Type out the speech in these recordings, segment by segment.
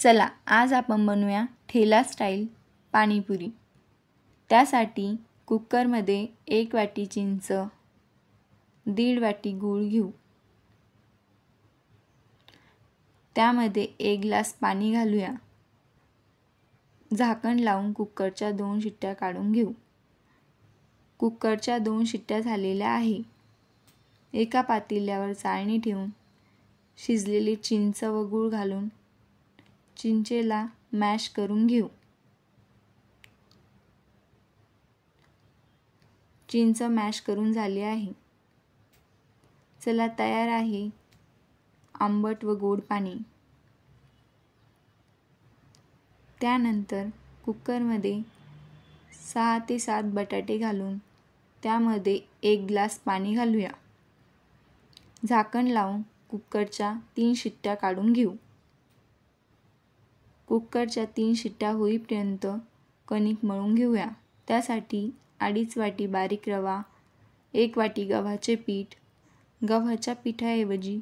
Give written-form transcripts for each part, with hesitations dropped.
चला आज आपण बनवूया ठेला स्टाईल पाणीपुरी। त्यासाठी कुकरमध्ये 1 वाटी चिंच, 1.5 वाटी गूळ घेऊ। त्यामध्ये 1 ग्लास पाणी घालूया। झाकण लावून कुकरच्या 2 शिट्ट्या काढून घेऊ। कुकरच्या 2 शिट्ट्या झालेल्या आहे। एका पातेल्यावर चाळणी ठेवून शिजलेली चिंच व गूळ घालून चिंचेला मॅश करून घेऊ। चिंच मॅश करून झाली आहे। चला तयार आहे आंबट व गोड पाणी। त्यानंतर कुकरमध्ये 6 ते 7 बटाटे घालून त्यामध्ये 1 ग्लास पाणी घालूया। झाकण लावून कुकरच्या 3 शिट्ट्या काढून घेऊ। कुकरच्या 3 शिट्ट्या होईपर्यंत कणिक मळून घेऊया। त्यासाठी 2.5 वाटी बारीक रवा, 1 वाटी गव्हाचे पीठ, गव्हाच्या पिठाऐवजी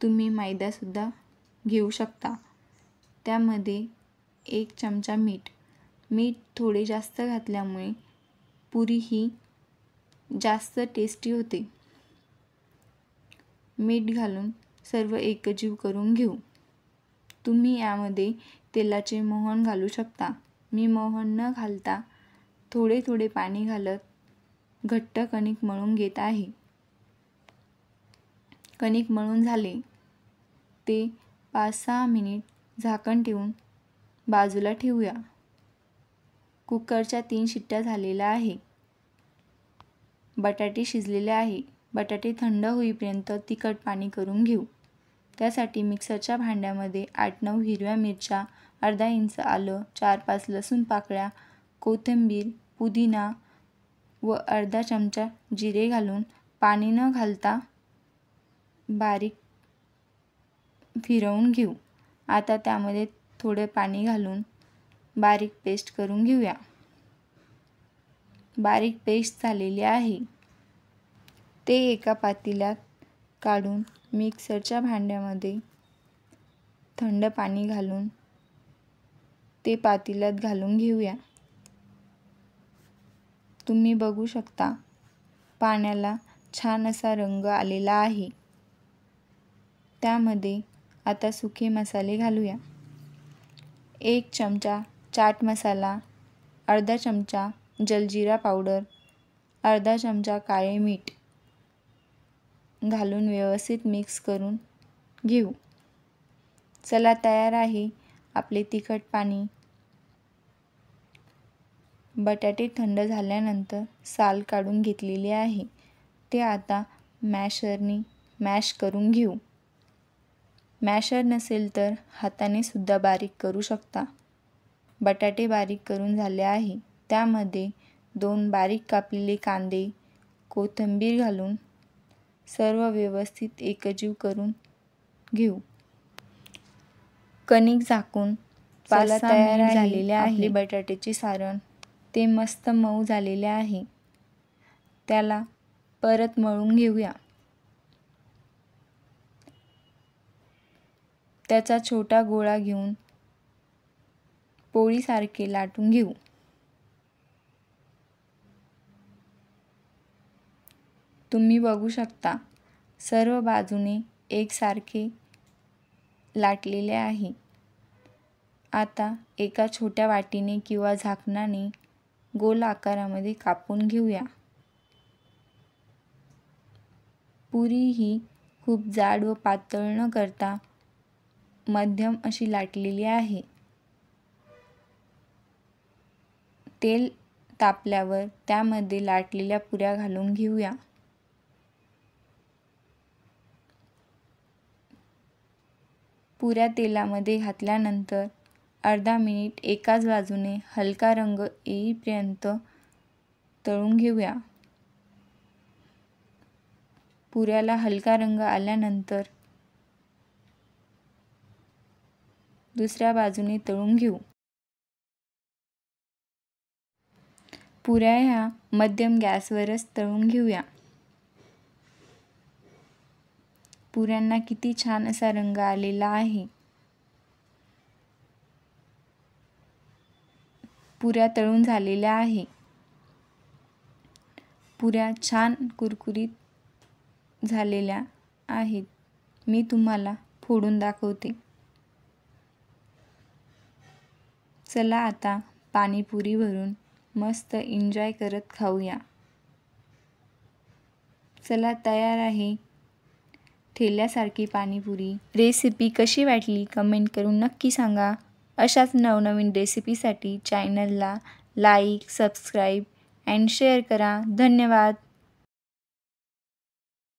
तुम्ही मैदासुद्धा घेऊ शकता। त्यामध्ये 1 चमचा मीठ थोडे जास्त घातल्यामुळे पुरी ही जास्त टेस्टी होते। मीठ घालून सर्व एकजीव करून घेऊ। तुम्ही यामध्ये तेलाचे मोहन घालू शकता। मी मोहन न घालता थोडे थोडे पाणी घालत घट्ट कणिक मळून घेत आहे। कणिक मळून झाले ते 5-6 मिनिट झाकण ठेवून बाजूला ठेवूया। कुकरच्या 3 शिट्ट्या झालेल्या आहे। बटाटे शिजलेले आहे। बटाटे थंड होईपर्यंत तिखट पाणी करून घेऊ। त्यासाठी मिक्सरच्या भांड्यामध्ये 8-9 हिरव्या मिरच्या, अर्धा इंच आलं, 4-5 लसूण पाकळ्या, कोथिंबीर, पुदिना व अर्धा चमचा जिरे घालून पाणी न घालता बारीक फिरवून घेऊ। आता त्यामध्ये थोडे पाणी घालून बारीक पेस्ट करून घेऊया। बारीक पेस्ट झालेली आहे। ते एका पातेल्यात काढून मिक्सरच्या भांड्यामध्ये थंड पाणी घालून ते पातेल्यात घालून घेऊया। तुम्ही बघू शकता पाण्याला छान असा रंग आलेला आहे। त्यामध्ये आता सुके मसाले घालूया। 1 चमचा चाट मसाला, अर्धा चमचा जलजीरा पावडर, अर्धा चमचा काळे मीठ घालून व्यवस्थित मिक्स करून घेऊ। चला तयार आहे आपले तिखट पाणी। बटाटे थंड झाल्यानंतर साल काढून घेतलेले आहे। ते आता मॅशरने मॅश करून घेऊ। मॅशर नसेल तर हाताने सुद्धा बारीक करू शकता। बटाटे बारीक करून झाले आहे। त्यामध्ये 2 बारीक कापलेले कांदे, कोथिंबीर घालून सर्व व्यवस्थित एकजीव करून घेऊ। कणिक झाकून 5-6 मिनिट झालेले आहे। आपले बटाट्याचे सारण ते मस्त मऊ झालेले आहे। त्याला परत मळून घेऊया। त्याचा छोटा गोळा घेऊन पोळीसारखे लाटून घेऊ। तुम्ही बघू शकता सर्व बाजूने एकसारखे लाटलेले आहे। आता एका छोट्या वाटीने किंवा झाकणाने गोल आकारामध्ये कापून घेऊया। पुरी ही खूप जाड व पातळ न करता मध्यम अशी लाटलेली आहे। तेल तापल्यावर त्यामध्ये लाटलेल्या पुऱ्या घालून घेऊया। पुऱ्या तेलामध्ये घातल्यानंतर अर्धा मिनिट एकाच बाजूने हलका रंग येईपर्यंत तळून घेऊया। पुऱ्याला हलका रंग आल्यानंतर दुसऱ्या बाजूने तळून घेऊ। पुऱ्या ह्या मध्यम गॅसवरच तळून घेऊया। पुऱ्यांना किती छान असा रंग आलेला आहे। पुऱ्या तळून झालेल्या आहे. पुऱ्या छान कुरकुरीत झालेल्या आहेत. मी तुम्हाला फोडून दाखवते. चला आता पाणीपुरीवरून मस्त एन्जॉय करत खाऊया. चला तयार आहे ठेल्यासारखी पाणीपुरी. रेसिपी कशी वाटली कमेंट करून नक्की सांगा. अशाच नवनवीन रेसिपीसाठी चॅनलला लाईक, सबस्क्राईब अँड शेअर करा. धन्यवाद.